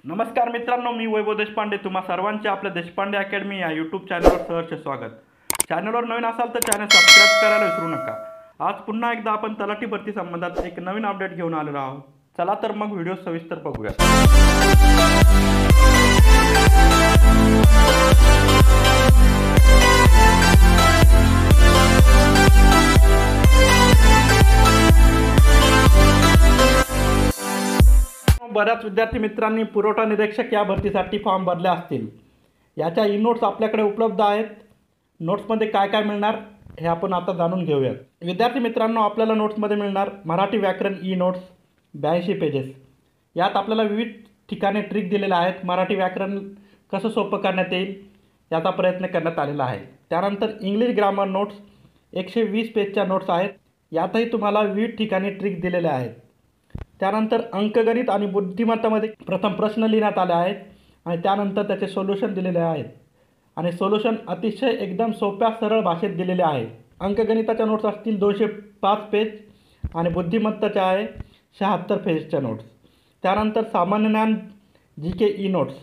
नमस्कार मित्रांनो, मी वैभव देशपांडे तुम्हा सर्वांचे आपल्या देशपांडे अकॅडमी या यूट्यूब चॅनलवर सहर्ष स्वागत. चॅनलवर नवीन असाल तर चॅनल सबस्क्राईब करायला विसरू नका. आज पुन्हा एकदा आपण तलाठी भरती संबंधात एक नवीन अपडेट घेऊन आलेलो आहोत. चला तर मग व्हिडिओ सविस्तर बघूया. बऱ्याच विद्यार्थी मित्रांनी पुरवठा निरीक्षक या भरतीसाठी फॉर्म भरले असतील. याच्या ई नोट्स आपल्याकडे उपलब्ध आहेत. नोट्समध्ये काय काय मिळणार हे आपण आता जाणून घेऊयात. विद्यार्थी मित्रांनो, आपल्याला नोट्समध्ये मिळणार मराठी व्याकरण ई नोट्स 82 पेजेस. यात आपल्याला विविध ठिकाणी ट्रिक दिलेल्या आहेत. मराठी व्याकरण कसं सोपं करण्यात येईल याचा प्रयत्न करण्यात आलेला आहे. त्यानंतर इंग्लिश ग्रामर नोट्स 120 पेजच्या नोट्स आहेत. यातही तुम्हाला विविध ठिकाणी ट्रिक दिलेल्या आहेत. त्यानंतर अंकगणित आणि बुद्धिमत्तामध्ये प्रथम प्रश्न लिहिण्यात आले आहेत आणि त्यानंतर त्याचे सोल्युशन दिलेले आहेत आणि सोल्युशन अतिशय एकदम सोप्या सरळ भाषेत दिलेले आहे. अंकगणिताच्या नोट्स असतील 205 पेज आणि बुद्धिमत्ताच्या आहे 76 पेजच्या नोट्स. त्यानंतर सामान्य ज्ञान GK ई नोट्स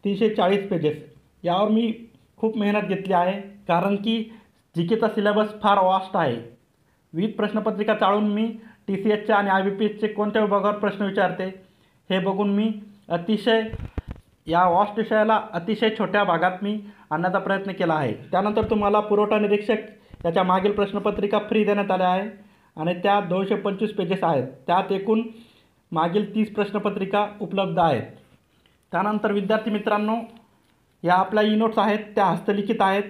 340 पेजेस. यावर मी खूप मेहनत घेतली आहे कारण की GKचा सिलेबस फार वास्ट आहे. विविध प्रश्नपत्रिका चाळून मी TCSच्या आणि IBPSचे कोणत्या विभागावर प्रश्न विचारते हे बघून मी अतिशय या वास्ट विषयाला अतिशय छोट्या भागात मी आणण्याचा प्रयत्न केला आहे. त्यानंतर तुम्हाला पुरवठा निरीक्षक याच्या मागील प्रश्नपत्रिका फ्री देण्यात आल्या आहे आणि त्या 225 पेजेस आहेत. त्यात एकूण मागील 30 प्रश्नपत्रिका उपलब्ध आहेत. त्यानंतर विद्यार्थी मित्रांनो, या आपल्या ई नोट्स आहेत त्या हस्तलिखित आहेत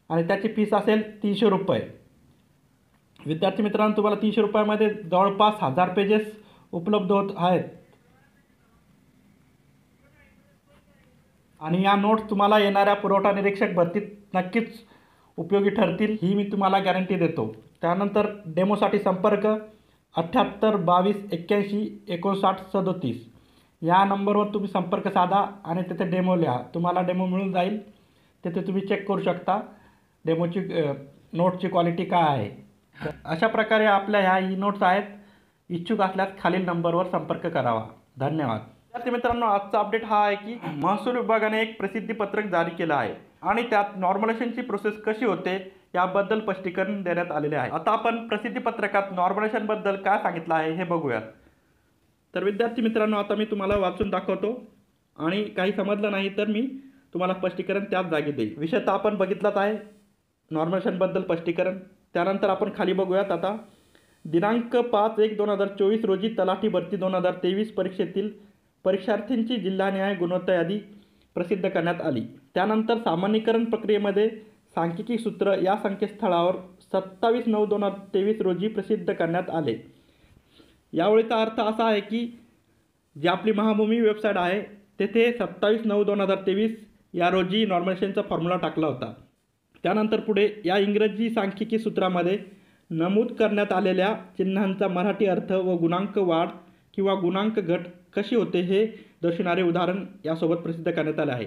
आणि त्याची फीस असेल 300 रुपये. विद्यार्थी मित्रांनो, तुम्हाला 300 रुपयामध्ये जवळपास 1000 पेजेस उपलब्ध होत आहेत आणि या नोट्स तुम्हाला येणाऱ्या पुरवठा निरीक्षक भरतीत नक्कीच उपयोगी ठरतील ही मी तुम्हाला गॅरंटी देतो. त्यानंतर डेमोसाठी संपर्क 78 22 81 59 37 या नंबरवर तुम्ही संपर्क साधा आणि तिथे डेमो लिहा. तुम्हाला डेमो मिळून जाईल. तिथे तुम्ही चेक करू शकता डेमोची नोटची क्वालिटी काय आहे. अशा प्रकारे आपल्या ह्या ई नोट्स आहेत. इच्छुक असल्यास खालील नंबरवर संपर्क करावा. धन्यवाद. विद्यार्थी मित्रांनो, आजचा अपडेट हा आहे की महसूल विभागाने एक प्रसिद्धीपत्रक जारी केलं आहे आणि त्यात नॉर्मलायझेशनची प्रोसेस कशी होते याबद्दल स्पष्टीकरण देण्यात आलेले आहे. आता आपण प्रसिद्धीपत्रकात नॉर्मलायझेशनबद्दल काय सांगितलं आहे हे बघूयात. तर विद्यार्थी मित्रांनो, आता मी तुम्हाला वाचून दाखवतो आणि काही समजलं नाही तर मी तुम्हाला स्पष्टीकरण त्याच जागी देईल. विषय तर आपण बघितलाच आहे नॉर्मलायझेशनबद्दल स्पष्टीकरण. त्यानंतर आपण खाली बघूयात. आता दिनांक 5/1/2024 रोजी तलाठी भरती 2023 परीक्षेतील परीक्षार्थींची जिल्हानिहाय गुणवत्ता यादी प्रसिद्ध करण्यात आली. त्यानंतर सामान्यीकरण प्रक्रियेमध्ये सांख्यिकी सूत्र या संकेतस्थळावर 27/9/2023 रोजी प्रसिद्ध करण्यात आले. यावेळीचा अर्थ असा आहे की जी आपली महाभूमी वेबसाईट आहे तेथे 27/9/2023 या रोजी नॉर्मलायझेशनचा फॉर्म्युला टाकला होता. त्यानंतर पुढे या इंग्रजी सांख्यिकी सूत्रामध्ये नमूद करण्यात आलेल्या चिन्हांचा मराठी अर्थ व गुणांक वाढ किंवा गुणांक घट कशी होते हे दर्शवणारे उदाहरण यासोबत प्रसिद्ध करण्यात आले आहे.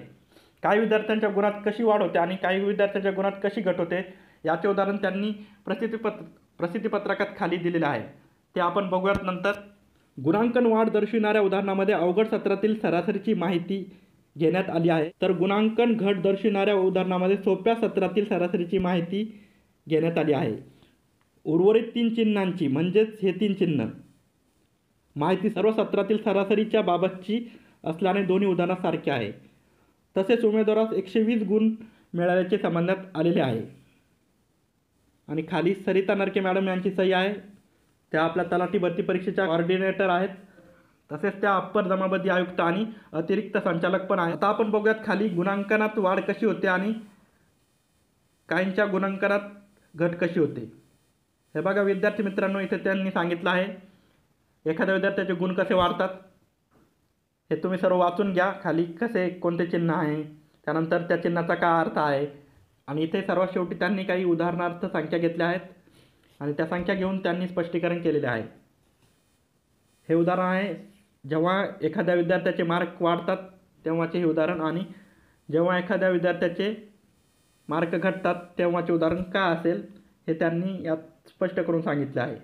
काही विद्यार्थ्यांच्या गुणात कशी वाढ होते आणि काही विद्यार्थ्यांच्या गुणात कशी घट होते याचे उदाहरण त्यांनी प्रसिद्धीपत्रकात खाली दिलेले आहे. ते आपण बघूयात नंतर. गुणांकन वाढ दर्शविणाऱ्या उदाहरणामध्ये अवघड सत्रातील सरासरीची माहिती घेण्यात आली आहे, तर गुणांकन घट दर्शविणाऱ्या उदाहरणामध्ये सोप्या सत्रातील सरासरीची माहिती घेण्यात आली आहे. उर्वरित 3 चिन्हांची म्हणजेच हे 3 चिन्ह माहिती सर्व सत्रातील सरासरीच्या बाबतची असल्याने दोन्ही उदाहरणासारखे आहे. तसेच उमेदवारास 120 गुण मिळाल्याचे समजण्यात आलेले आहे. आणि खाली सरिता नरके मॅडम यांची सही आहे. त्या आपल्या तलाठी भरती परीक्षेच्या ऑर्डिनेटर आहेत. तसेच त्या अप्पर जमाबंदी आयुक्त आणि अतिरिक्त संचालक पण आहेत. आता आपण बघूयात खाली गुणांकनात वाढ कशी होते आणि काहींच्या गुणांकनात घट कशी होते. हे बघा विद्यार्थी मित्रांनो, इथे त्यांनी सांगितलं आहे एखाद्या विद्यार्थ्याचे गुण कसे वाढतात हे तुम्ही सर्व वाचून घ्या. खाली कसे कोणते चिन्ह आहे, त्यानंतर त्या चिन्हाचा काय अर्थ आहे आणि इथे सर्वात शेवटी त्यांनी काही उदाहरणार्थ संख्या घेतल्या आहेत आणि त्या संख्या घेऊन त्यांनी स्पष्टीकरण केलेले आहे. हे उदाहरण आहे जेव्हा एखाद्या विद्यार्थ्याचे मार्क वाढतात तेव्हाचे हे उदाहरण आणि जेव्हा एखाद्या विद्यार्थ्याचे मार्क घटतात तेव्हाचे उदाहरण काय असेल हे त्यांनी यात स्पष्ट करून सांगितले आहे.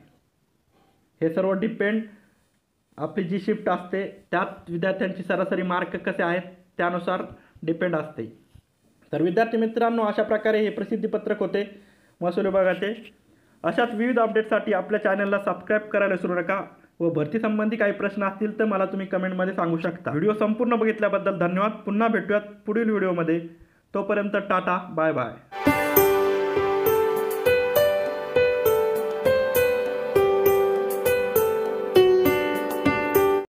हे सर्व डिपेंड आपली जी शिफ्ट असते त्यात विद्यार्थ्यांची सरासरी मार्क कसे आहेत त्यानुसार डिपेंड असते. तर विद्यार्थी मित्रांनो, अशा प्रकारे हे प्रसिद्धीपत्रक होते महसूल विभागाचे. अशाच विविध अपडेटसाठी आपल्या चॅनलला सबस्क्राईब करायला विसरू नका व भरतीसंबंधी काही प्रश्न असतील तर मला तुम्ही कमेंटमध्ये सांगू शकता. व्हिडिओ संपूर्ण बघितल्याबद्दल धन्यवाद. पुन्हा भेटूयात पुढील व्हिडिओमध्ये. तोपर्यंत टाटा, बाय बाय.